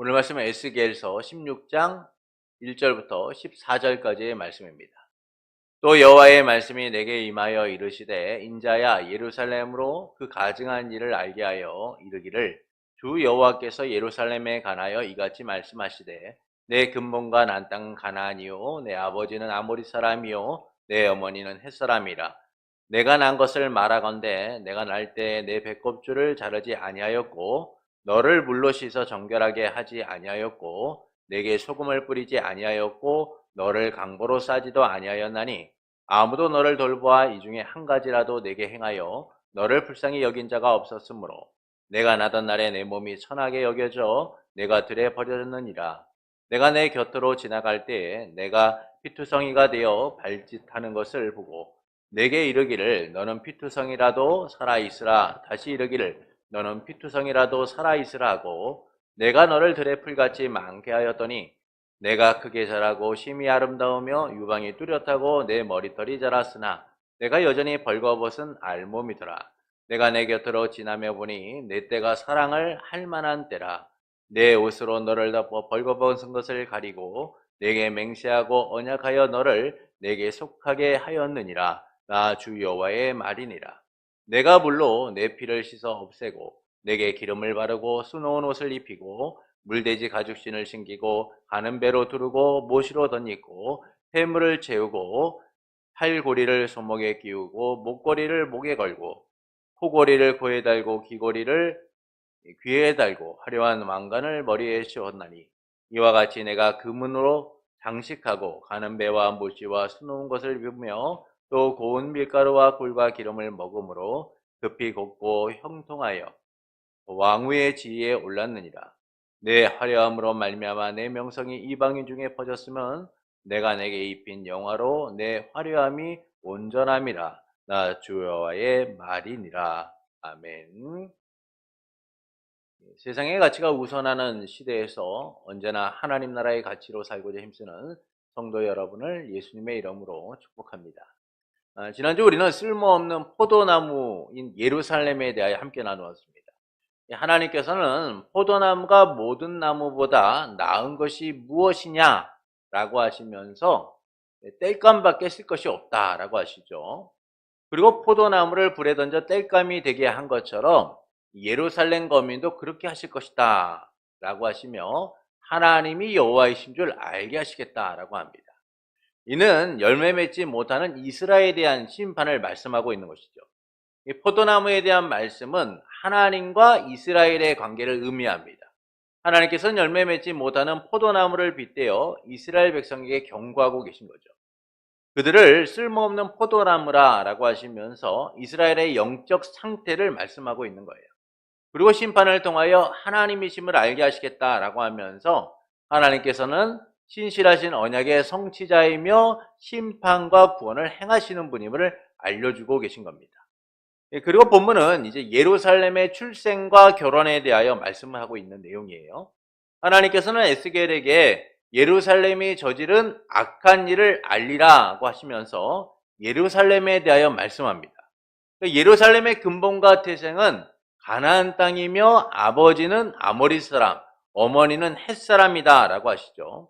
오늘 말씀은 에스겔서 16장 1절부터 14절까지의 말씀입니다. 또 여호와의 말씀이 내게 임하여 이르시되 인자야 예루살렘으로 그 가증한 일을 알게 하여 이르기를 주 여호와께서 예루살렘에 관하여 이같이 말씀하시되 내 근본과 난 땅은 가나안이요 내 아버지는 아모리 사람이요 내 어머니는 헷 사람이라. 내가 난 것을 말하건대 내가 날 때 내 배꼽줄을 자르지 아니하였고 너를 물로 씻어 정결하게 하지 아니하였고 내게 소금을 뿌리지 아니하였고 너를 강보로 싸지도 아니하였나니 아무도 너를 돌보아 이 중에 한 가지라도 내게 행하여 너를 불쌍히 여긴 자가 없었으므로 내가 나던 날에 내 몸이 천하게 여겨져 내가 들에 버려졌느니라. 내가 내 곁으로 지나갈 때에 내가 피투성이가 되어 발짓하는 것을 보고 내게 이르기를 너는 피투성이라도 살아있으라. 다시 이르기를 너는 피투성이라도 살아있으라 하고 내가 너를 들에 풀같이 많게 하였더니 내가 크게 자라고 심히 아름다우며 유방이 뚜렷하고 내 머리털이 자랐으나 내가 여전히 벌거벗은 알몸이더라. 내가 내 곁으로 지나며 보니 내 때가 사랑을 할 만한 때라. 내 옷으로 너를 덮어 벌거벗은 것을 가리고 내게 맹세하고 언약하여 너를 내게 속하게 하였느니라. 나 주 여호와의 말이니라. 내가 물로 내 피를 씻어 없애고 내게 기름을 바르고 수놓은 옷을 입히고 물돼지 가죽신을 신기고 가는 배로 두르고 못으로 덧입고 폐물을 채우고 팔고리를 손목에 끼우고 목걸이를 목에 걸고 코고리를 코에 달고 귀고리를 귀에 달고 화려한 왕관을 머리에 씌웠나니 이와 같이 내가 금은으로 장식하고 가는 배와 못이와 수놓은 것을 입으며 또 고운 밀가루와 꿀과 기름을 먹음으로 급히 걷고 형통하여 왕후의 지위에 올랐느니라. 내 화려함으로 말미암아 내 명성이 이방인 중에 퍼졌으면 내가 내게 입힌 영화로 내 화려함이 온전함이라. 나 주 여호와의 말이니라. 아멘. 세상의 가치가 우선하는 시대에서 언제나 하나님 나라의 가치로 살고자 힘쓰는 성도 여러분을 예수님의 이름으로 축복합니다. 지난주 우리는 쓸모없는 포도나무인 예루살렘에 대하여 함께 나누었습니다. 하나님께서는 포도나무가 모든 나무보다 나은 것이 무엇이냐라고 하시면서 땔감밖에 쓸 것이 없다라고 하시죠. 그리고 포도나무를 불에 던져 땔감이 되게 한 것처럼 예루살렘 거민도 그렇게 하실 것이다 라고 하시며 하나님이 여호와이신 줄 알게 하시겠다라고 합니다. 이는 열매 맺지 못하는 이스라엘에 대한 심판을 말씀하고 있는 것이죠. 이 포도나무에 대한 말씀은 하나님과 이스라엘의 관계를 의미합니다. 하나님께서는 열매 맺지 못하는 포도나무를 빗대어 이스라엘 백성에게 경고하고 계신 거죠. 그들을 쓸모없는 포도나무라 라고 하시면서 이스라엘의 영적 상태를 말씀하고 있는 거예요. 그리고 심판을 통하여 하나님이심을 알게 하시겠다라고 하면서 하나님께서는 신실하신 언약의 성취자이며 심판과 구원을 행하시는 분임을 알려주고 계신 겁니다. 그리고 본문은 이제 예루살렘의 출생과 결혼에 대하여 말씀을 하고 있는 내용이에요. 하나님께서는 에스겔에게 예루살렘이 저지른 악한 일을 알리라고 하시면서 예루살렘에 대하여 말씀합니다. 예루살렘의 근본과 태생은 가나안 땅이며 아버지는 아모리 사람, 어머니는 헷 사람이다 라고 하시죠.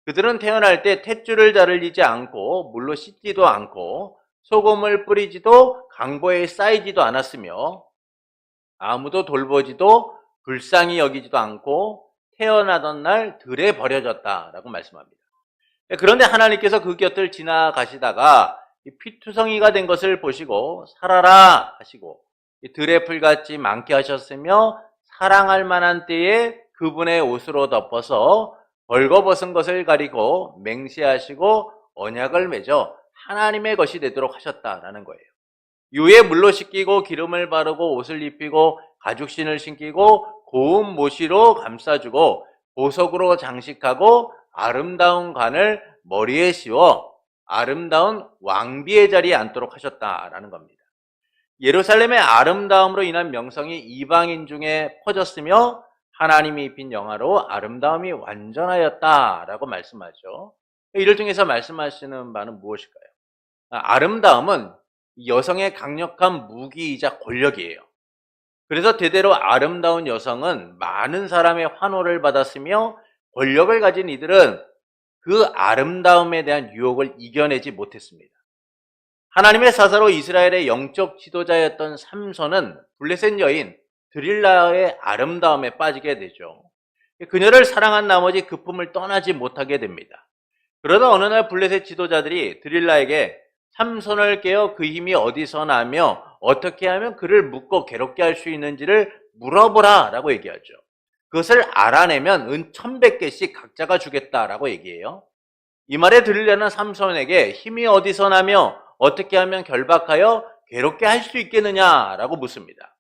그들은 태어날 때 탯줄을 자르지 않고 물로 씻지도 않고 소금을 뿌리지도 강보에 쌓이지도 않았으며 아무도 돌보지도 불쌍히 여기지도 않고 태어나던 날 들에 버려졌다라고 말씀합니다. 그런데 하나님께서 그 곁을 지나가시다가 피투성이가 된 것을 보시고 살아라 하시고 들의 풀같이 많게 하셨으며 사랑할 만한 때에 그분의 옷으로 덮어서 벌거벗은 것을 가리고 맹세하시고 언약을 맺어 하나님의 것이 되도록 하셨다라는 거예요. 이후에 물로 씻기고 기름을 바르고 옷을 입히고 가죽신을 신기고 고운 모시로 감싸주고 보석으로 장식하고 아름다운 관을 머리에 씌워 아름다운 왕비의 자리에 앉도록 하셨다라는 겁니다. 예루살렘의 아름다움으로 인한 명성이 이방인 중에 퍼졌으며 하나님이 입힌 영화로 아름다움이 완전하였다라고 말씀하죠. 이를 통해서 말씀하시는 바는 무엇일까요? 아름다움은 여성의 강력한 무기이자 권력이에요. 그래서 대대로 아름다운 여성은 많은 사람의 환호를 받았으며 권력을 가진 이들은 그 아름다움에 대한 유혹을 이겨내지 못했습니다. 하나님의 사사로 이스라엘의 영적 지도자였던 삼손은 블레셋 여인 드릴라의 아름다움에 빠지게 되죠. 그녀를 사랑한 나머지 그 품을 떠나지 못하게 됩니다. 그러다 어느 날 블레셋 지도자들이 드릴라에게 삼손을 깨어 그 힘이 어디서 나며 어떻게 하면 그를 묶고 괴롭게 할 수 있는지를 물어보라 라고 얘기하죠. 그것을 알아내면 은 1100개씩 각자가 주겠다라고 얘기해요. 이 말에 드릴라는 삼손에게 힘이 어디서 나며 어떻게 하면 결박하여 괴롭게 할 수 있겠느냐라고 묻습니다.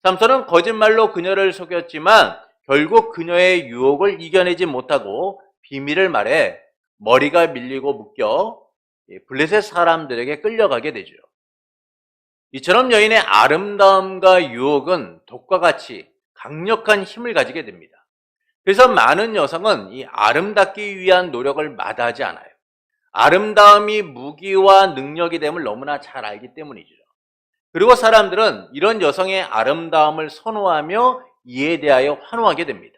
삼손은 거짓말로 그녀를 속였지만 결국 그녀의 유혹을 이겨내지 못하고 비밀을 말해 머리가 밀리고 묶여 블레셋 사람들에게 끌려가게 되죠. 이처럼 여인의 아름다움과 유혹은 독과 같이 강력한 힘을 가지게 됩니다. 그래서 많은 여성은 이 아름답기 위한 노력을 마다하지 않아요. 아름다움이 무기와 능력이 됨을 너무나 잘 알기 때문이죠. 그리고 사람들은 이런 여성의 아름다움을 선호하며 이에 대하여 환호하게 됩니다.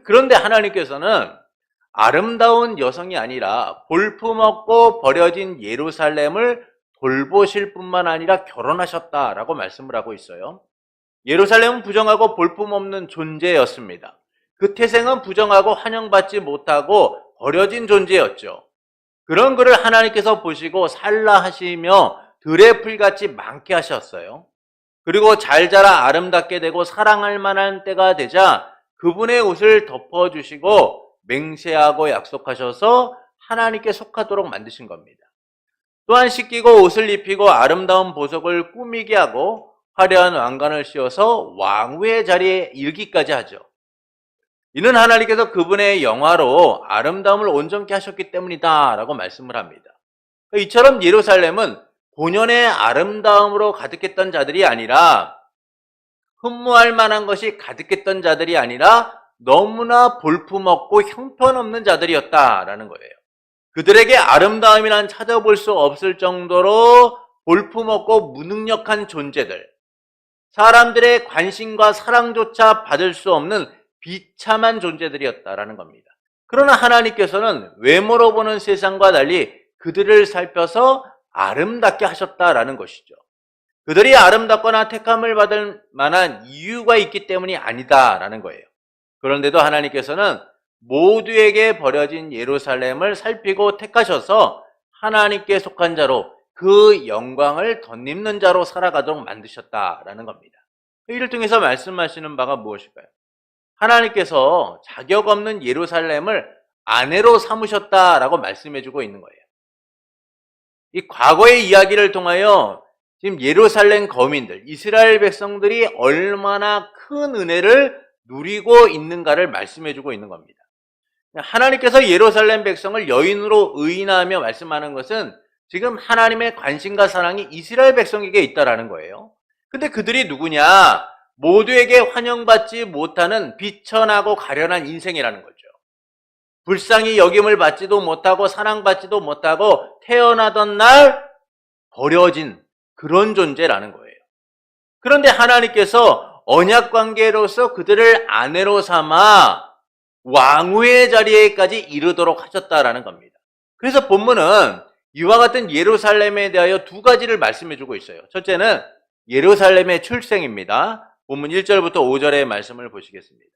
그런데 하나님께서는 아름다운 여성이 아니라 볼품없고 버려진 예루살렘을 돌보실 뿐만 아니라 결혼하셨다라고 말씀을 하고 있어요. 예루살렘은 부정하고 볼품없는 존재였습니다. 그 태생은 부정하고 환영받지 못하고 버려진 존재였죠. 그런 그를 하나님께서 보시고 살라 하시며 들의 풀같이 많게 하셨어요. 그리고 잘 자라 아름답게 되고 사랑할 만한 때가 되자 그분의 옷을 덮어주시고 맹세하고 약속하셔서 하나님께 속하도록 만드신 겁니다. 또한 씻기고 옷을 입히고 아름다운 보석을 꾸미게 하고 화려한 왕관을 씌워서 왕후의 자리에 일기까지 하죠. 이는 하나님께서 그분의 영화로 아름다움을 온전케 하셨기 때문이다 라고 말씀을 합니다. 이처럼 예루살렘은 본연의 아름다움으로 가득했던 자들이 아니라 흠모할 만한 것이 가득했던 자들이 아니라 너무나 볼품없고 형편없는 자들이었다라는 거예요. 그들에게 아름다움이란 찾아볼 수 없을 정도로 볼품없고 무능력한 존재들, 사람들의 관심과 사랑조차 받을 수 없는 비참한 존재들이었다라는 겁니다. 그러나 하나님께서는 외모로 보는 세상과 달리 그들을 살펴서 아름답게 하셨다라는 것이죠. 그들이 아름답거나 택함을 받을 만한 이유가 있기 때문이 아니다라는 거예요. 그런데도 하나님께서는 모두에게 버려진 예루살렘을 살피고 택하셔서 하나님께 속한 자로 그 영광을 덧입는 자로 살아가도록 만드셨다라는 겁니다. 이를 통해서 말씀하시는 바가 무엇일까요? 하나님께서 자격 없는 예루살렘을 아내로 삼으셨다라고 말씀해주고 있는 거예요. 이 과거의 이야기를 통하여 지금 예루살렘 거민들, 이스라엘 백성들이 얼마나 큰 은혜를 누리고 있는가를 말씀해주고 있는 겁니다. 하나님께서 예루살렘 백성을 여인으로 의인하며 말씀하는 것은 지금 하나님의 관심과 사랑이 이스라엘 백성에게 있다라는 거예요. 근데 그들이 누구냐? 모두에게 환영받지 못하는 비천하고 가련한 인생이라는 거죠. 불쌍히 여김을 받지도 못하고 사랑받지도 못하고 태어나던 날 버려진 그런 존재라는 거예요. 그런데 하나님께서 언약 관계로서 그들을 아내로 삼아 왕후의 자리에까지 이르도록 하셨다라는 겁니다. 그래서 본문은 이와 같은 예루살렘에 대하여 두 가지를 말씀해 주고 있어요. 첫째는 예루살렘의 출생입니다. 본문 1절부터 5절의 말씀을 보시겠습니다.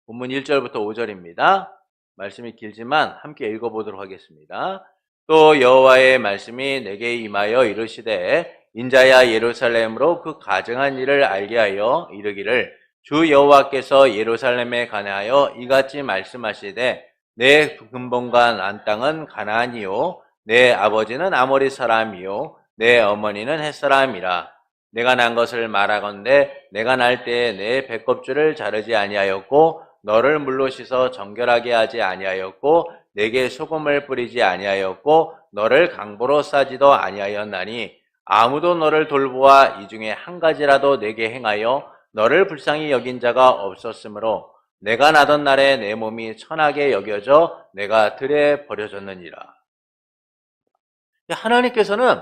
본문 1절부터 5절입니다. 말씀이 길지만 함께 읽어보도록 하겠습니다. 또 여호와의 말씀이 내게 임하여 이르시되 인자야 예루살렘으로 그 가증한 일을 알게 하여 이르기를 주 여호와께서 예루살렘에 관하여 이같이 말씀하시되 내 근본과 난 땅은 가나안이요 내 아버지는 아모리 사람이요 내 어머니는 헷 사람이라. 내가 난 것을 말하건대 내가 날 때에 내 배꼽줄을 자르지 아니하였고 너를 물로 씻어 정결하게 하지 아니하였고 내게 소금을 뿌리지 아니하였고 너를 강보로 싸지도 아니하였나니 아무도 너를 돌보아 이 중에 한 가지라도 내게 행하여 너를 불쌍히 여긴 자가 없었으므로 내가 나던 날에 내 몸이 천하게 여겨져 내가 들에 버려졌느니라. 하나님께서는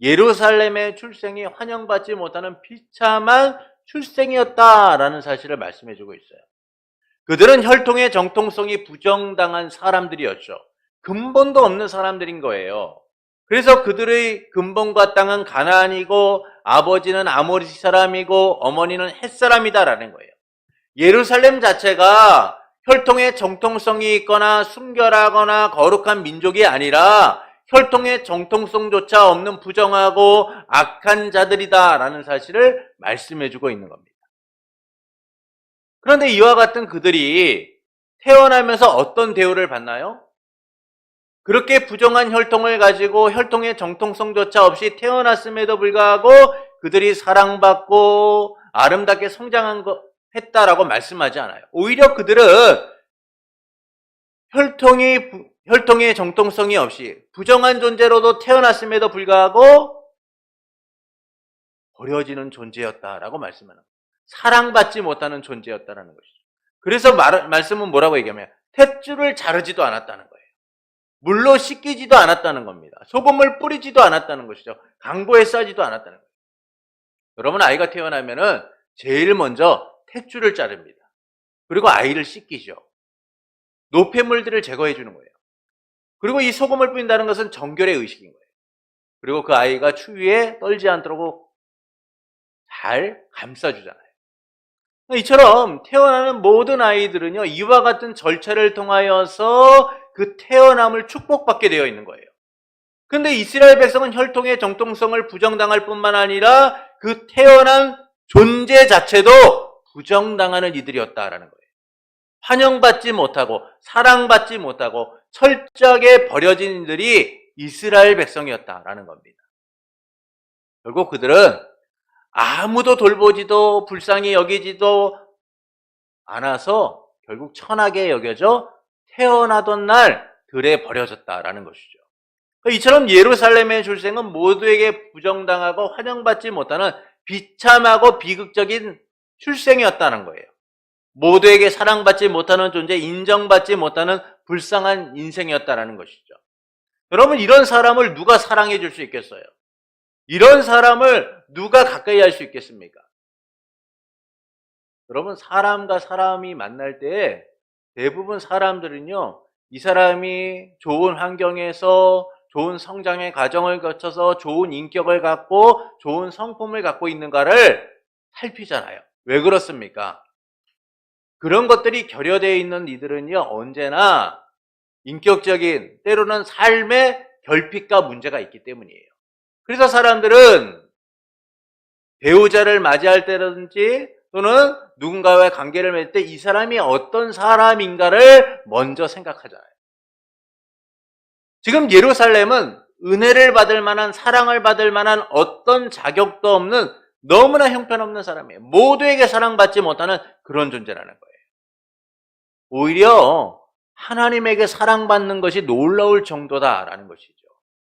예루살렘의 출생이 환영받지 못하는 비참한 출생이었다라는 사실을 말씀해 주고 있어요. 그들은 혈통의 정통성이 부정당한 사람들이었죠. 근본도 없는 사람들인 거예요. 그래서 그들의 근본과 땅은 가나안이고 아버지는 아모리 사람이고 어머니는 헷 사람이다라는 거예요. 예루살렘 자체가 혈통의 정통성이 있거나 순결하거나 거룩한 민족이 아니라 혈통의 정통성조차 없는 부정하고 악한 자들이다라는 사실을 말씀해주고 있는 겁니다. 그런데 이와 같은 그들이 태어나면서 어떤 대우를 받나요? 그렇게 부정한 혈통을 가지고 혈통의 정통성조차 없이 태어났음에도 불구하고 그들이 사랑받고 아름답게 했다라고 말씀하지 않아요. 오히려 그들은 혈통의 정통성이 없이 부정한 존재로도 태어났음에도 불구하고 버려지는 존재였다라고 말씀하는 거예요. 사랑받지 못하는 존재였다라는 것이죠. 그래서 말씀은 뭐라고 얘기하면 탯줄을 자르지도 않았다는 거예요. 물로 씻기지도 않았다는 겁니다. 소금을 뿌리지도 않았다는 것이죠. 강보에 싸지도 않았다는 거예요. 여러분, 아이가 태어나면은 제일 먼저 탯줄을 자릅니다. 그리고 아이를 씻기죠. 노폐물들을 제거해 주는 거예요. 그리고 이 소금을 뿌린다는 것은 정결의 의식인 거예요. 그리고 그 아이가 추위에 떨지 않도록 잘 감싸주잖아요. 이처럼 태어나는 모든 아이들은요, 이와 같은 절차를 통하여서 그 태어남을 축복받게 되어 있는 거예요. 근데 이스라엘 백성은 혈통의 정통성을 부정당할 뿐만 아니라 그 태어난 존재 자체도 부정당하는 이들이었다라는 거예요. 환영받지 못하고 사랑받지 못하고 철저하게 버려진 이들이 이스라엘 백성이었다라는 겁니다. 결국 그들은 아무도 돌보지도 불쌍히 여기지도 않아서 결국 천하게 여겨져 태어나던 날 들에 버려졌다라는 것이죠. 이처럼 예루살렘의 출생은 모두에게 부정당하고 환영받지 못하는 비참하고 비극적인 출생이었다는 거예요. 모두에게 사랑받지 못하는 존재, 인정받지 못하는 불쌍한 인생이었다는 것이죠. 여러분, 이런 사람을 누가 사랑해 줄 수 있겠어요? 이런 사람을 누가 가까이 할 수 있겠습니까? 여러분, 사람과 사람이 만날 때 대부분 사람들은요, 이 사람이 좋은 환경에서 좋은 성장의 과정을 거쳐서 좋은 인격을 갖고 좋은 성품을 갖고 있는가를 살피잖아요. 왜 그렇습니까? 그런 것들이 결여되어 있는 이들은요, 언제나 인격적인, 때로는 삶의 결핍과 문제가 있기 때문이에요. 그래서 사람들은 배우자를 맞이할 때라든지 또는 누군가와의 관계를 맺을 때 이 사람이 어떤 사람인가를 먼저 생각하잖아요. 지금 예루살렘은 은혜를 받을 만한, 사랑을 받을 만한 어떤 자격도 없는 너무나 형편없는 사람이에요. 모두에게 사랑받지 못하는 그런 존재라는 거예요. 오히려 하나님에게 사랑받는 것이 놀라울 정도다라는 것이죠.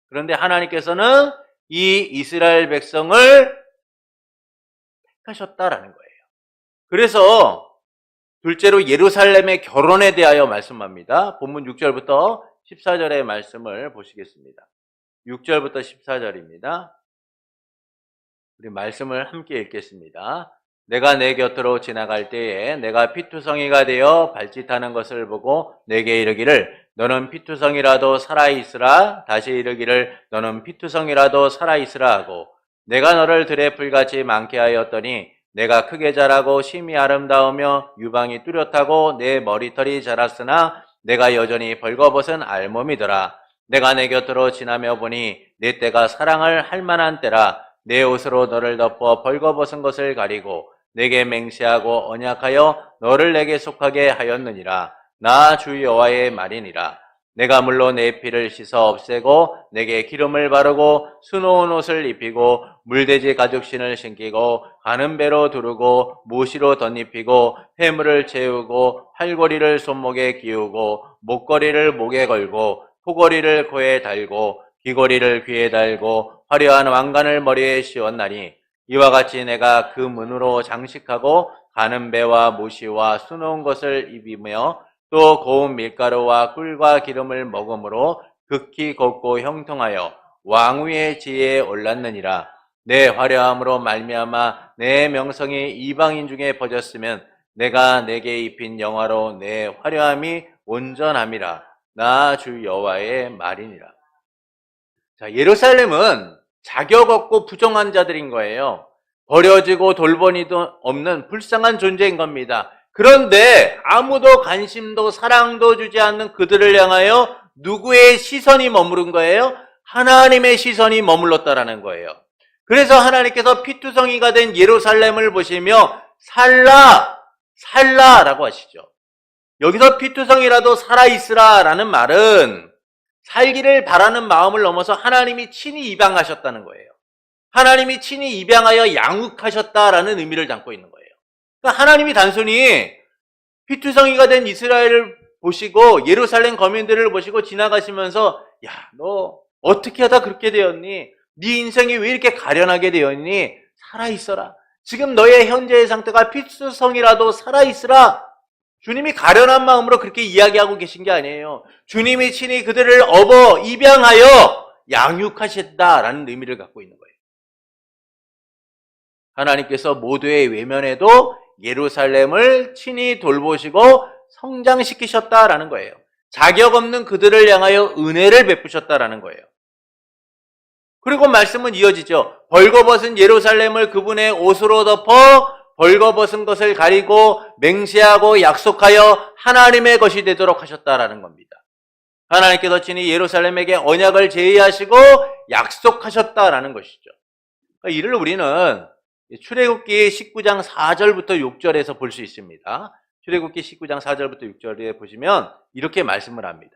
그런데 하나님께서는 이 이스라엘 백성을 택하셨다라는 거예요. 그래서 둘째로 예루살렘의 결혼에 대하여 말씀합니다. 본문 6절부터 14절의 말씀을 보시겠습니다. 6절부터 14절입니다. 우리 말씀을 함께 읽겠습니다. 내가 내 곁으로 지나갈 때에 내가 피투성이가 되어 발짓하는 것을 보고 내게 이르기를 너는 피투성이라도 살아있으라. 다시 이르기를 너는 피투성이라도 살아있으라 하고 내가 너를 들에 풀같이 많게 하였더니 내가 크게 자라고 심히 아름다우며 유방이 뚜렷하고 내 머리털이 자랐으나 내가 여전히 벌거벗은 알몸이더라. 내가 내 곁으로 지나며 보니 내 때가 사랑을 할 만한 때라. 내 옷으로 너를 덮어 벌거벗은 것을 가리고 내게 맹세하고 언약하여 너를 내게 속하게 하였느니라. 나 주 여호와의 말이니라. 내가 물로 내 피를 씻어 없애고 내게 기름을 바르고 수놓은 옷을 입히고 물돼지 가죽신을 신기고 가는 배로 두르고 모시로 덧입히고 회물을 채우고 팔걸이를 손목에 기우고 목걸이를 목에 걸고 토걸이를 코에 달고 귀걸이를 귀에 달고 화려한 왕관을 머리에 씌웠나니 이와 같이 내가 그 문으로 장식하고 가는 배와 모시와 수놓은 것을 입히며 또 고운 밀가루와 꿀과 기름을 먹음으로 극히 곱고 형통하여 왕위의 지혜에 올랐느니라. 내 화려함으로 말미암아 내 명성이 이방인 중에 퍼졌으면 내가 내게 입힌 영화로 내 화려함이 온전함이라. 나 주 여호와의 말이니라. 자, 예루살렘은 자격 없고 부정한 자들인 거예요. 버려지고 돌보니도 없는 불쌍한 존재인 겁니다. 그런데 아무도 관심도 사랑도 주지 않는 그들을 향하여 누구의 시선이 머무른 거예요? 하나님의 시선이 머물렀다라는 거예요. 그래서 하나님께서 피투성이가 된 예루살렘을 보시며 살라라고 하시죠. 여기서 피투성이라도 살아있으라라는 말은 살기를 바라는 마음을 넘어서 하나님이 친히 입양하셨다는 거예요. 하나님이 친히 입양하여 양육하셨다라는 의미를 담고 있는 거예요. 그러니까 하나님이 단순히 피투성이가 된 이스라엘을 보시고 예루살렘 거민들을 보시고 지나가시면서 야, 너 어떻게 하다 그렇게 되었니? 네 인생이 왜 이렇게 가련하게 되었니? 살아있어라. 지금 너의 현재의 상태가 피투성이라도 살아있으라. 주님이 가련한 마음으로 그렇게 이야기하고 계신 게 아니에요. 주님이 친히 그들을 업어 입양하여 양육하셨다라는 의미를 갖고 있는 거예요. 하나님께서 모두의 외면에도 예루살렘을 친히 돌보시고 성장시키셨다라는 거예요. 자격 없는 그들을 향하여 은혜를 베푸셨다라는 거예요. 그리고 말씀은 이어지죠. 벌거벗은 예루살렘을 그분의 옷으로 덮어 벌거벗은 것을 가리고 맹세하고 약속하여 하나님의 것이 되도록 하셨다라는 겁니다. 하나님께서 친히 예루살렘에게 언약을 제의하시고 약속하셨다라는 것이죠. 그러니까 이를 우리는 출애굽기 19장 4절부터 6절에서 볼 수 있습니다. 출애굽기 19장 4절부터 6절에 보시면 이렇게 말씀을 합니다.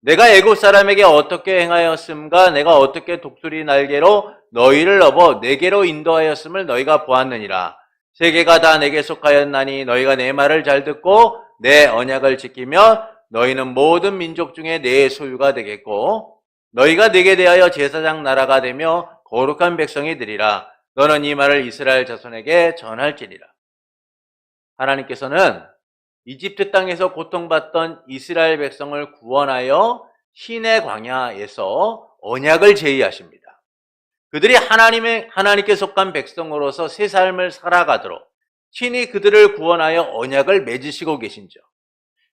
내가 애굽 사람에게 어떻게 행하였음과 내가 어떻게 독수리 날개로 너희를 업어 내게로 인도하였음을 너희가 보았느니라. 세계가 다 내게 속하였나니 너희가 내 말을 잘 듣고 내 언약을 지키면 너희는 모든 민족 중에 내 소유가 되겠고 너희가 내게 대하여 제사장 나라가 되며 거룩한 백성이 되리라. 너는 이 말을 이스라엘 자손에게 전할지니라. 하나님께서는 이집트 땅에서 고통받던 이스라엘 백성을 구원하여 시내 광야에서 언약을 제의하십니다. 그들이 하나님께 속한 백성으로서 새 삶을 살아가도록 친히 그들을 구원하여 언약을 맺으시고 계신죠.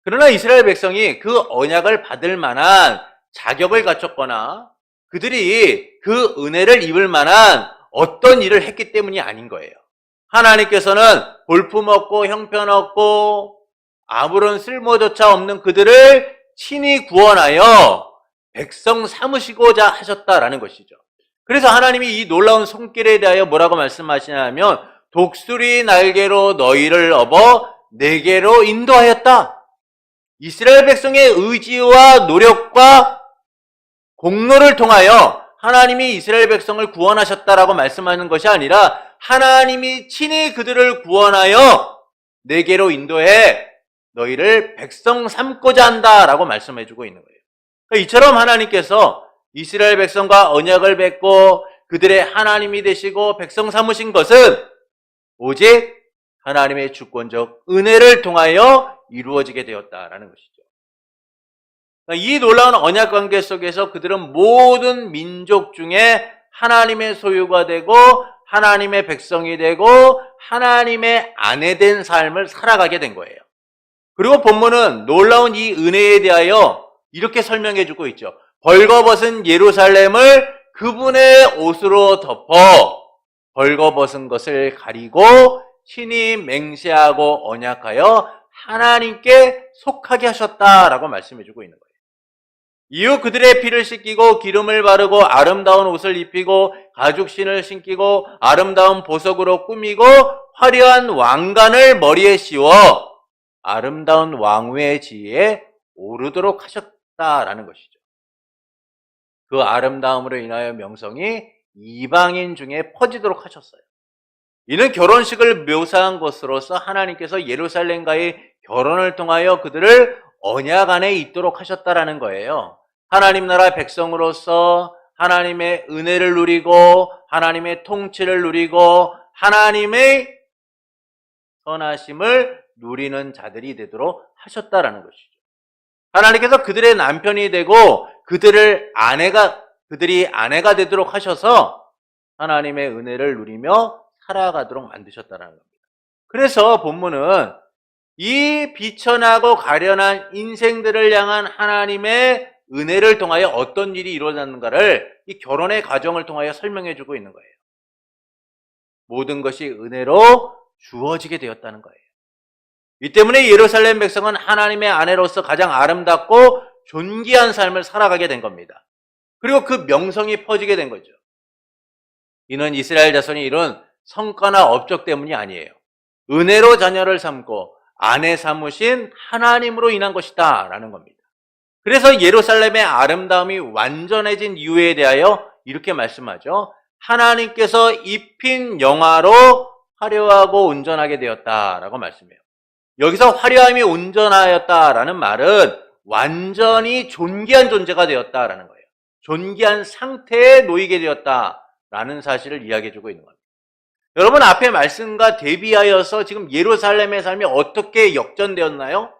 그러나 이스라엘 백성이 그 언약을 받을 만한 자격을 갖췄거나 그들이 그 은혜를 입을 만한 어떤 일을 했기 때문이 아닌 거예요. 하나님께서는 볼품없고 형편없고 아무런 쓸모조차 없는 그들을 친히 구원하여 백성 삼으시고자 하셨다라는 것이죠. 그래서 하나님이 이 놀라운 손길에 대하여 뭐라고 말씀하시냐면 독수리 날개로 너희를 업어 내게로 인도하였다. 이스라엘 백성의 의지와 노력과 공로를 통하여 하나님이 이스라엘 백성을 구원하셨다라고 말씀하는 것이 아니라 하나님이 친히 그들을 구원하여 내게로 인도해 너희를 백성 삼고자 한다라고 말씀해주고 있는 거예요. 그러니까 이처럼 하나님께서 이스라엘 백성과 언약을 맺고 그들의 하나님이 되시고 백성 삼으신 것은 오직 하나님의 주권적 은혜를 통하여 이루어지게 되었다라는 것이죠. 이 놀라운 언약 관계 속에서 그들은 모든 민족 중에 하나님의 소유가 되고 하나님의 백성이 되고 하나님의 아내 된 삶을 살아가게 된 거예요. 그리고 본문은 놀라운 이 은혜에 대하여 이렇게 설명해 주고 있죠. 벌거벗은 예루살렘을 그분의 옷으로 덮어 벌거벗은 것을 가리고 친히 맹세하고 언약하여 하나님께 속하게 하셨다라고 말씀해 주고 있는 거예요. 이후 그들의 피를 씻기고 기름을 바르고 아름다운 옷을 입히고 가죽신을 신기고 아름다운 보석으로 꾸미고 화려한 왕관을 머리에 씌워 아름다운 왕후의 지위에 오르도록 하셨다라는 것이죠. 그 아름다움으로 인하여 명성이 이방인 중에 퍼지도록 하셨어요. 이는 결혼식을 묘사한 것으로서 하나님께서 예루살렘과의 결혼을 통하여 그들을 언약 안에 있도록 하셨다라는 거예요. 하나님 나라 백성으로서 하나님의 은혜를 누리고 하나님의 통치를 누리고 하나님의 선하심을 누리는 자들이 되도록 하셨다라는 것이죠. 하나님께서 그들의 남편이 되고 그들을 아내가 그들이 아내가 되도록 하셔서 하나님의 은혜를 누리며 살아가도록 만드셨다는 겁니다. 그래서 본문은 이 비천하고 가련한 인생들을 향한 하나님의 은혜를 통하여 어떤 일이 이루어졌는가를 이 결혼의 과정을 통하여 설명해 주고 있는 거예요. 모든 것이 은혜로 주어지게 되었다는 거예요. 이 때문에 예루살렘 백성은 하나님의 아내로서 가장 아름답고 존귀한 삶을 살아가게 된 겁니다. 그리고 그 명성이 퍼지게 된 거죠. 이는 이스라엘 자손이 이룬 성과나 업적 때문이 아니에요. 은혜로 자녀를 삼고 아내 삼으신 하나님으로 인한 것이다 라는 겁니다. 그래서 예루살렘의 아름다움이 완전해진 이유에 대하여 이렇게 말씀하죠. 하나님께서 입힌 영화로 화려하고 온전하게 되었다라고 말씀해요. 여기서 화려함이 온전하였다라는 말은 완전히 존귀한 존재가 되었다라는 거예요. 존귀한 상태에 놓이게 되었다라는 사실을 이야기해 주고 있는 겁니다. 여러분, 앞에 말씀과 대비하여서 지금 예루살렘의 삶이 어떻게 역전되었나요?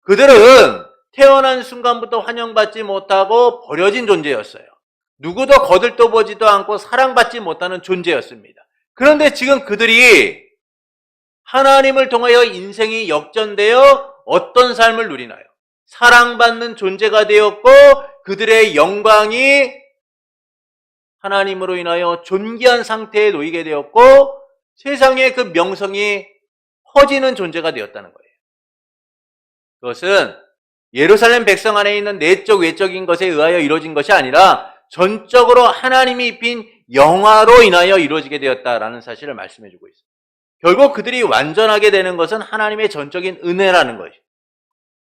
그들은 태어난 순간부터 환영받지 못하고 버려진 존재였어요. 누구도 거들떠보지도 않고 사랑받지 못하는 존재였습니다. 그런데 지금 그들이 하나님을 통하여 인생이 역전되어 어떤 삶을 누리나요? 사랑받는 존재가 되었고 그들의 영광이 하나님으로 인하여 존귀한 상태에 놓이게 되었고 세상에 그 명성이 퍼지는 존재가 되었다는 거예요. 그것은 예루살렘 백성 안에 있는 내적 외적인 것에 의하여 이루어진 것이 아니라 전적으로 하나님이 입힌 영화로 인하여 이루어지게 되었다라는 사실을 말씀해 주고 있습니다. 결국 그들이 완전하게 되는 것은 하나님의 전적인 은혜라는 것이죠.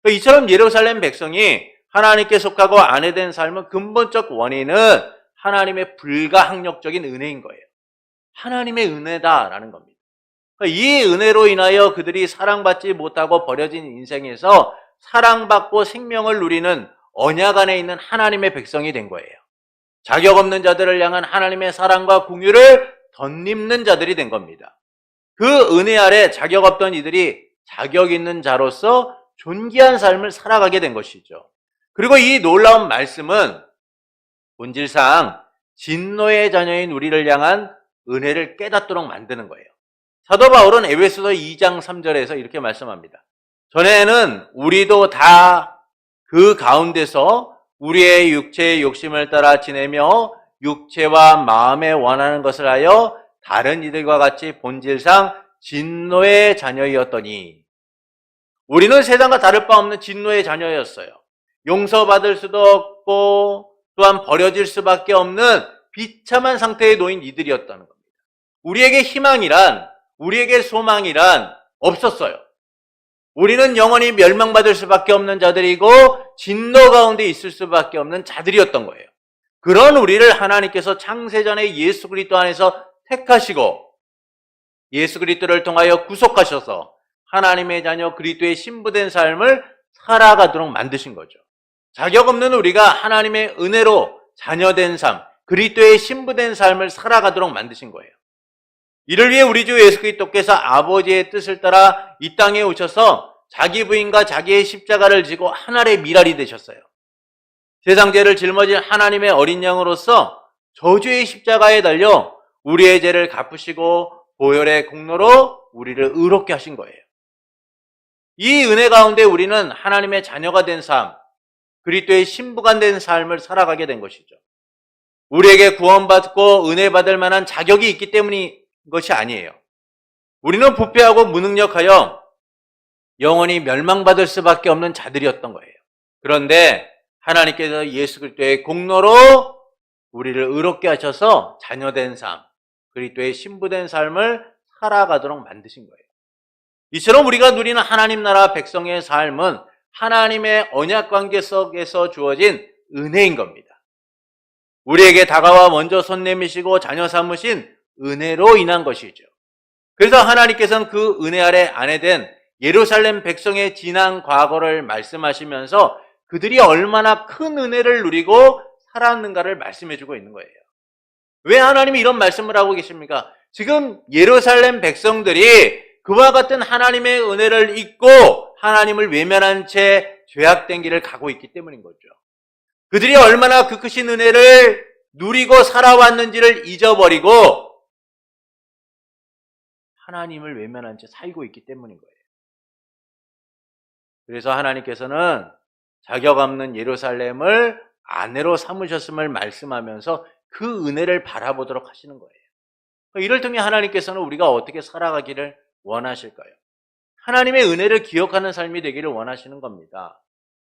이처럼 예루살렘 백성이 하나님께 속하고 아내된 삶은 근본적 원인은 하나님의 불가항력적인 은혜인 거예요. 하나님의 은혜다라는 겁니다. 이 은혜로 인하여 그들이 사랑받지 못하고 버려진 인생에서 사랑받고 생명을 누리는 언약 안에 있는 하나님의 백성이 된 거예요. 자격 없는 자들을 향한 하나님의 사랑과 긍휼을 덧입는 자들이 된 겁니다. 그 은혜 아래 자격 없던 이들이 자격 있는 자로서 존귀한 삶을 살아가게 된 것이죠. 그리고 이 놀라운 말씀은 본질상 진노의 자녀인 우리를 향한 은혜를 깨닫도록 만드는 거예요. 사도 바울은 에베소서 2장 3절에서 이렇게 말씀합니다. 전에는 우리도 다 그 가운데서 우리의 육체의 욕심을 따라 지내며 육체와 마음에 원하는 것을 하여 다른 이들과 같이 본질상 진노의 자녀이었더니 우리는 세상과 다를 바 없는 진노의 자녀였어요. 용서받을 수도 없고 또한 버려질 수밖에 없는 비참한 상태에 놓인 이들이었다는 겁니다. 우리에게 희망이란, 우리에게 소망이란 없었어요. 우리는 영원히 멸망받을 수밖에 없는 자들이고 진노 가운데 있을 수밖에 없는 자들이었던 거예요. 그런 우리를 하나님께서 창세전에 예수 그리스도 안에서 택하시고 예수 그리스도를 통하여 구속하셔서 하나님의 자녀 그리스도의 신부된 삶을 살아가도록 만드신 거죠. 자격 없는 우리가 하나님의 은혜로 자녀된 삶, 그리스도의 신부된 삶을 살아가도록 만드신 거예요. 이를 위해 우리 주 예수 그리스도께서 아버지의 뜻을 따라 이 땅에 오셔서 자기 부인과 자기의 십자가를 지고 하늘의 미랄이 되셨어요. 세상 죄를 짊어진 하나님의 어린 양으로서 저주의 십자가에 달려 우리의 죄를 갚으시고 보혈의 공로로 우리를 의롭게 하신 거예요. 이 은혜 가운데 우리는 하나님의 자녀가 된 삶, 그리스도의 신부가 된 삶을 살아가게 된 것이죠. 우리에게 구원받고 은혜 받을 만한 자격이 있기 때문인 것이 아니에요. 우리는 부패하고 무능력하여 영원히 멸망받을 수밖에 없는 자들이었던 거예요. 그런데 하나님께서 예수 그리스도의 공로로 우리를 의롭게 하셔서 자녀된 삶, 그리스도의 신부된 삶을 살아가도록 만드신 거예요. 이처럼 우리가 누리는 하나님 나라 백성의 삶은 하나님의 언약 관계 속에서 주어진 은혜인 겁니다. 우리에게 다가와 먼저 손 내미시고 자녀 삼으신 은혜로 인한 것이죠. 그래서 하나님께서는 그 은혜 아래 아내된 예루살렘 백성의 지난 과거를 말씀하시면서 그들이 얼마나 큰 은혜를 누리고 살았는가를 말씀해 주고 있는 거예요. 왜 하나님이 이런 말씀을 하고 계십니까? 지금 예루살렘 백성들이 그와 같은 하나님의 은혜를 잊고 하나님을 외면한 채 죄악된 길을 가고 있기 때문인 거죠. 그들이 얼마나 그 크신 은혜를 누리고 살아왔는지를 잊어버리고 하나님을 외면한 채 살고 있기 때문인 거예요. 그래서 하나님께서는 자격 없는 예루살렘을 아내로 삼으셨음을 말씀하면서 그 은혜를 바라보도록 하시는 거예요. 이를 통해 하나님께서는 우리가 어떻게 살아가기를 원하실까요? 하나님의 은혜를 기억하는 삶이 되기를 원하시는 겁니다.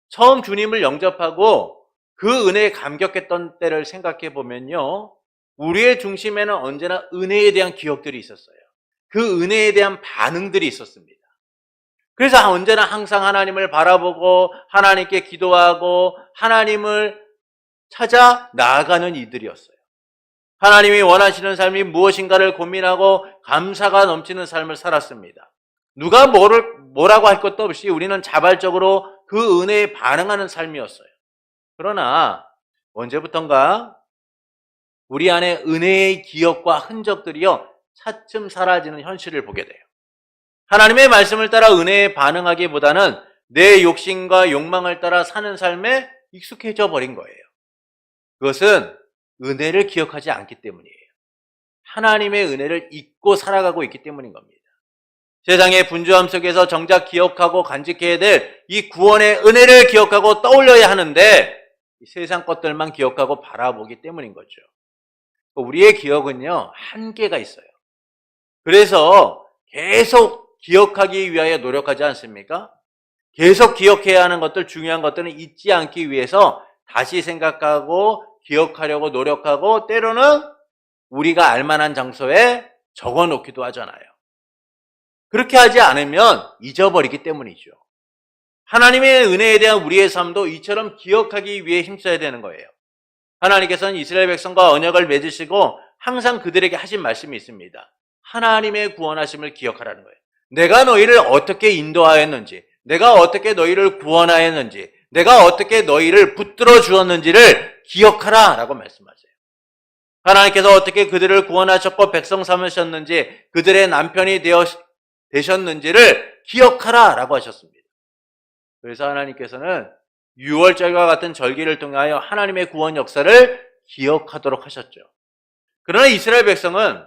처음 주님을 영접하고 그 은혜에 감격했던 때를 생각해 보면요, 우리의 중심에는 언제나 은혜에 대한 기억들이 있었어요. 그 은혜에 대한 반응들이 있었습니다. 그래서 언제나 항상 하나님을 바라보고 하나님께 기도하고 하나님을 찾아 나아가는 이들이었어요. 하나님이 원하시는 삶이 무엇인가를 고민하고 감사가 넘치는 삶을 살았습니다. 누가 뭐라고 할 것도 없이 우리는 자발적으로 그 은혜에 반응하는 삶이었어요. 그러나 언제부턴가 우리 안에 은혜의 기억과 흔적들이요, 차츰 사라지는 현실을 보게 돼요. 하나님의 말씀을 따라 은혜에 반응하기보다는 내 욕심과 욕망을 따라 사는 삶에 익숙해져 버린 거예요. 그것은 은혜를 기억하지 않기 때문이에요. 하나님의 은혜를 잊고 살아가고 있기 때문인 겁니다. 세상의 분주함 속에서 정작 기억하고 간직해야 될 이 구원의 은혜를 기억하고 떠올려야 하는데 세상 것들만 기억하고 바라보기 때문인 거죠. 우리의 기억은요, 한계가 있어요. 그래서 계속 기억하기 위하여 노력하지 않습니까? 계속 기억해야 하는 것들, 중요한 것들은 잊지 않기 위해서 다시 생각하고 기억하려고 노력하고 때로는 우리가 알만한 장소에 적어놓기도 하잖아요. 그렇게 하지 않으면 잊어버리기 때문이죠. 하나님의 은혜에 대한 우리의 삶도 이처럼 기억하기 위해 힘써야 되는 거예요. 하나님께서는 이스라엘 백성과 언약을 맺으시고 항상 그들에게 하신 말씀이 있습니다. 하나님의 구원하심을 기억하라는 거예요. 내가 너희를 어떻게 인도하였는지, 내가 어떻게 너희를 구원하였는지, 내가 어떻게 너희를 붙들어 주었는지를 기억하라 라고 말씀하세요. 하나님께서 어떻게 그들을 구원하셨고 백성 삼으셨는지, 그들의 남편이 되셨는지를 기억하라 라고 하셨습니다. 그래서 하나님께서는 유월절과 같은 절기를 통하여 하나님의 구원 역사를 기억하도록 하셨죠. 그러나 이스라엘 백성은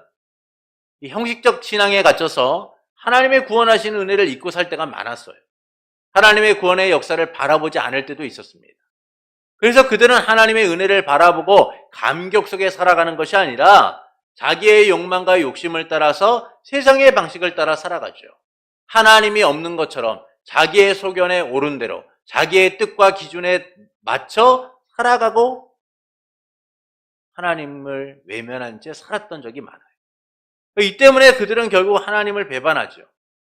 이 형식적 신앙에 갇혀서 하나님의 구원하신 은혜를 잊고 살 때가 많았어요. 하나님의 구원의 역사를 바라보지 않을 때도 있었습니다. 그래서 그들은 하나님의 은혜를 바라보고 감격 속에 살아가는 것이 아니라 자기의 욕망과 욕심을 따라서 세상의 방식을 따라 살아가죠. 하나님이 없는 것처럼 자기의 소견에 옳은 대로 자기의 뜻과 기준에 맞춰 살아가고 하나님을 외면한 채 살았던 적이 많아요. 이 때문에 그들은 결국 하나님을 배반하죠.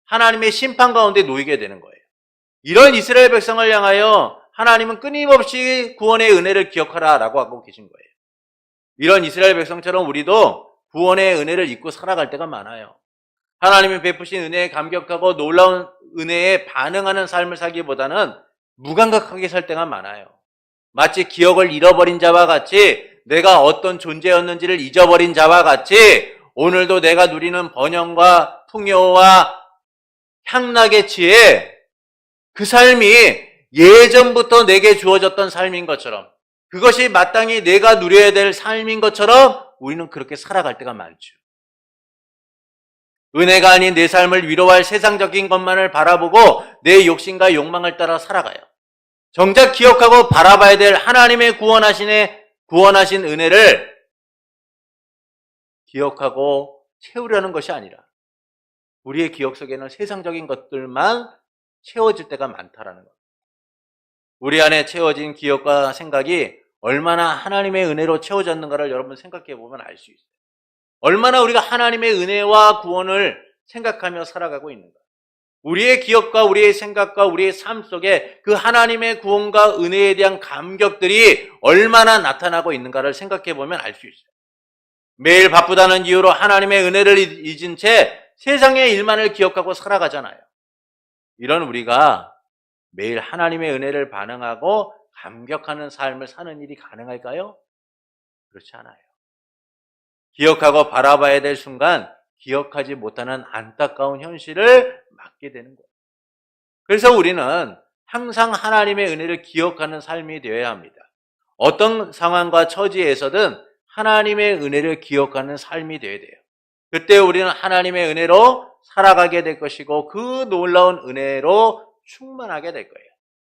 하나님의 심판 가운데 놓이게 되는 거예요. 이런 이스라엘 백성을 향하여 하나님은 끊임없이 구원의 은혜를 기억하라라고 하고 계신 거예요. 이런 이스라엘 백성처럼 우리도 구원의 은혜를 잊고 살아갈 때가 많아요. 하나님이 베푸신 은혜에 감격하고 놀라운 은혜에 반응하는 삶을 살기보다는 무감각하게 살 때가 많아요. 마치 기억을 잃어버린 자와 같이 내가 어떤 존재였는지를 잊어버린 자와 같이 오늘도 내가 누리는 번영과 풍요와 향락에 취해 그 삶이 예전부터 내게 주어졌던 삶인 것처럼, 그것이 마땅히 내가 누려야 될 삶인 것처럼 우리는 그렇게 살아갈 때가 많죠. 은혜가 아닌 내 삶을 위로할 세상적인 것만을 바라보고 내 욕심과 욕망을 따라 살아가요. 정작 기억하고 바라봐야 될 하나님의 구원하신 은혜를 기억하고 채우려는 것이 아니라 우리의 기억 속에는 세상적인 것들만 채워질 때가 많다라는 것. 우리 안에 채워진 기억과 생각이 얼마나 하나님의 은혜로 채워졌는가를 여러분 생각해 보면 알 수 있어요. 얼마나 우리가 하나님의 은혜와 구원을 생각하며 살아가고 있는가. 우리의 기억과 우리의 생각과 우리의 삶 속에 그 하나님의 구원과 은혜에 대한 감격들이 얼마나 나타나고 있는가를 생각해 보면 알 수 있어요. 매일 바쁘다는 이유로 하나님의 은혜를 잊은 채 세상의 일만을 기억하고 살아가잖아요. 이런 우리가 매일 하나님의 은혜를 반응하고 감격하는 삶을 사는 일이 가능할까요? 그렇지 않아요. 기억하고 바라봐야 될 순간 기억하지 못하는 안타까운 현실을 맞게 되는 거예요. 그래서 우리는 항상 하나님의 은혜를 기억하는 삶이 되어야 합니다. 어떤 상황과 처지에서든 하나님의 은혜를 기억하는 삶이 되어야 돼요. 그때 우리는 하나님의 은혜로 살아가게 될 것이고 그 놀라운 은혜로 충만하게 될 거예요.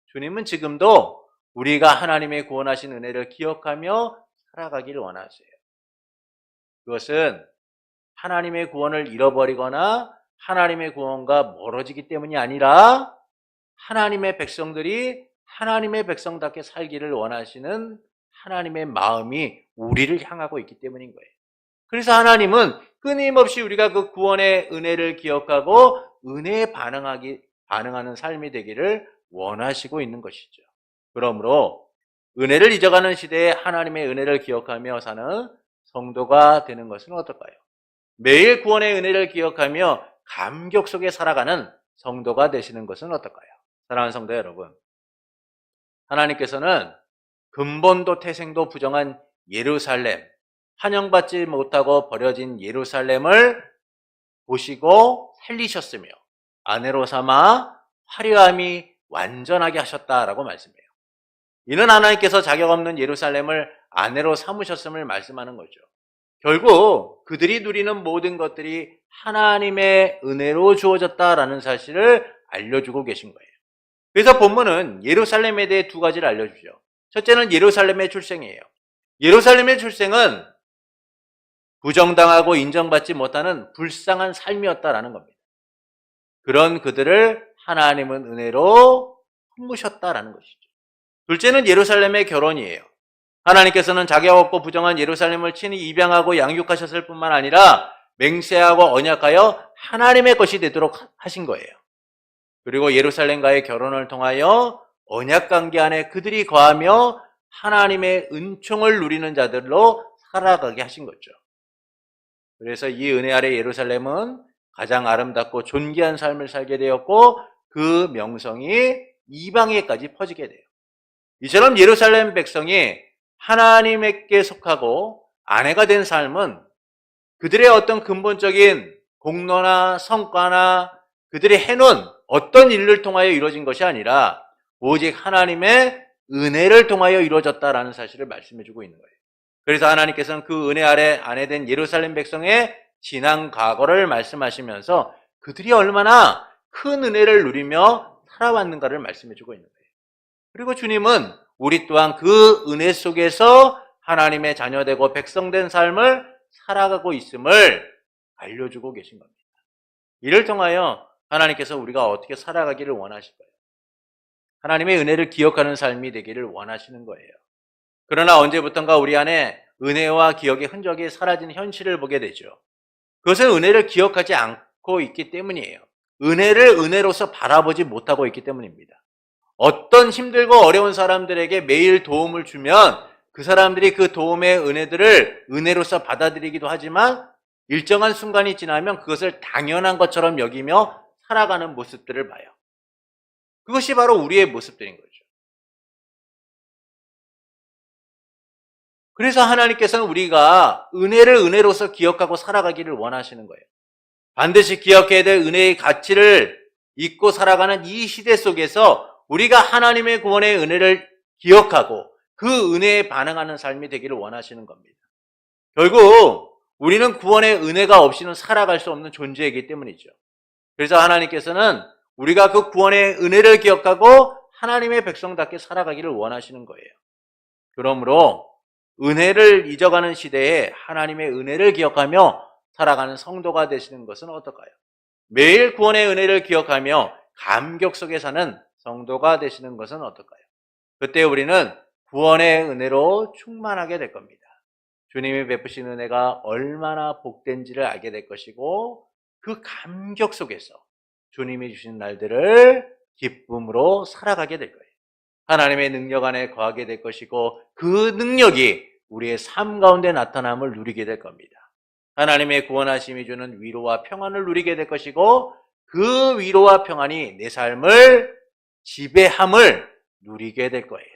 주님은 지금도 우리가 하나님의 구원하신 은혜를 기억하며 살아가기를 원하세요. 그것은 하나님의 구원을 잃어버리거나 하나님의 구원과 멀어지기 때문이 아니라 하나님의 백성들이 하나님의 백성답게 살기를 원하시는 하나님의 마음이 우리를 향하고 있기 때문인 거예요. 그래서 하나님은 끊임없이 우리가 그 구원의 은혜를 기억하고 은혜에 반응하는 삶이 되기를 원하시고 있는 것이죠. 그러므로 은혜를 잊어가는 시대에 하나님의 은혜를 기억하며 사는 성도가 되는 것은 어떨까요? 매일 구원의 은혜를 기억하며 감격 속에 살아가는 성도가 되시는 것은 어떨까요? 사랑하는 성도 여러분, 하나님께서는 근본도 태생도 부정한 예루살렘, 환영받지 못하고 버려진 예루살렘을 보시고 살리셨으며 아내로 삼아 화려함이 완전하게 하셨다라고 말씀해요. 이는 하나님께서 자격 없는 예루살렘을 아내로 삼으셨음을 말씀하는 거죠. 결국 그들이 누리는 모든 것들이 하나님의 은혜로 주어졌다라는 사실을 알려주고 계신 거예요. 그래서 본문은 예루살렘에 대해 두 가지를 알려주죠. 첫째는 예루살렘의 출생이에요. 예루살렘의 출생은 부정당하고 인정받지 못하는 불쌍한 삶이었다라는 겁니다. 그런 그들을 하나님은 은혜로 품으셨다라는 것이죠. 둘째는 예루살렘의 결혼이에요. 하나님께서는 자격 없고 부정한 예루살렘을 친히 입양하고 양육하셨을 뿐만 아니라 맹세하고 언약하여 하나님의 것이 되도록 하신 거예요. 그리고 예루살렘과의 결혼을 통하여 언약관계 안에 그들이 거하며 하나님의 은총을 누리는 자들로 살아가게 하신 거죠. 그래서 이 은혜 아래 예루살렘은 가장 아름답고 존귀한 삶을 살게 되었고 그 명성이 이방에까지 퍼지게 돼요. 이처럼 예루살렘 백성이 하나님께 속하고 아내가 된 삶은 그들의 어떤 근본적인 공로나 성과나 그들이 해놓은 어떤 일을 통하여 이루어진 것이 아니라 오직 하나님의 은혜를 통하여 이루어졌다라는 사실을 말씀해주고 있는 거예요. 그래서 하나님께서는 그 은혜 아래 아내된 예루살렘 백성의 지난 과거를 말씀하시면서 그들이 얼마나 큰 은혜를 누리며 살아왔는가를 말씀해주고 있는 거예요. 그리고 주님은 우리 또한 그 은혜 속에서 하나님의 자녀되고 백성된 삶을 살아가고 있음을 알려주고 계신 겁니다. 이를 통하여 하나님께서 우리가 어떻게 살아가기를 원하실까요? 하나님의 은혜를 기억하는 삶이 되기를 원하시는 거예요. 그러나 언제부턴가 우리 안에 은혜와 기억의 흔적이 사라진 현실을 보게 되죠. 그것은 은혜를 기억하지 않고 있기 때문이에요. 은혜를 은혜로서 바라보지 못하고 있기 때문입니다. 어떤 힘들고 어려운 사람들에게 매일 도움을 주면 그 사람들이 그 도움의 은혜들을 은혜로서 받아들이기도 하지만 일정한 순간이 지나면 그것을 당연한 것처럼 여기며 살아가는 모습들을 봐요. 그것이 바로 우리의 모습들인 거죠. 그래서 하나님께서는 우리가 은혜를 은혜로서 기억하고 살아가기를 원하시는 거예요. 반드시 기억해야 될 은혜의 가치를 잊고 살아가는 이 시대 속에서 우리가 하나님의 구원의 은혜를 기억하고 그 은혜에 반응하는 삶이 되기를 원하시는 겁니다. 결국 우리는 구원의 은혜가 없이는 살아갈 수 없는 존재이기 때문이죠. 그래서 하나님께서는 우리가 그 구원의 은혜를 기억하고 하나님의 백성답게 살아가기를 원하시는 거예요. 그러므로 은혜를 잊어가는 시대에 하나님의 은혜를 기억하며 살아가는 성도가 되시는 것은 어떨까요? 매일 구원의 은혜를 기억하며 감격 속에 사는 성도가 되시는 것은 어떨까요? 그때 우리는 구원의 은혜로 충만하게 될 겁니다. 주님이 베푸신 은혜가 얼마나 복된지를 알게 될 것이고 그 감격 속에서 주님이 주신 날들을 기쁨으로 살아가게 될 거예요. 하나님의 능력 안에 거하게 될 것이고 그 능력이 우리의 삶 가운데 나타남을 누리게 될 겁니다. 하나님의 구원하심이 주는 위로와 평안을 누리게 될 것이고 그 위로와 평안이 내 삶을 지배함을 누리게 될 거예요.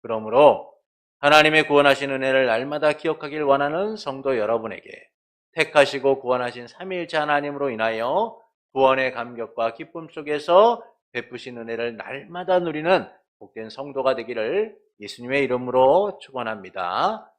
그러므로 하나님의 구원하신 은혜를 날마다 기억하길 원하는 성도 여러분에게 택하시고 구원하신 삼위일체 하나님으로 인하여 구원의 감격과 기쁨 속에서 베푸신 은혜를 날마다 누리는 복된 성도가 되기를 예수님의 이름으로 축원합니다.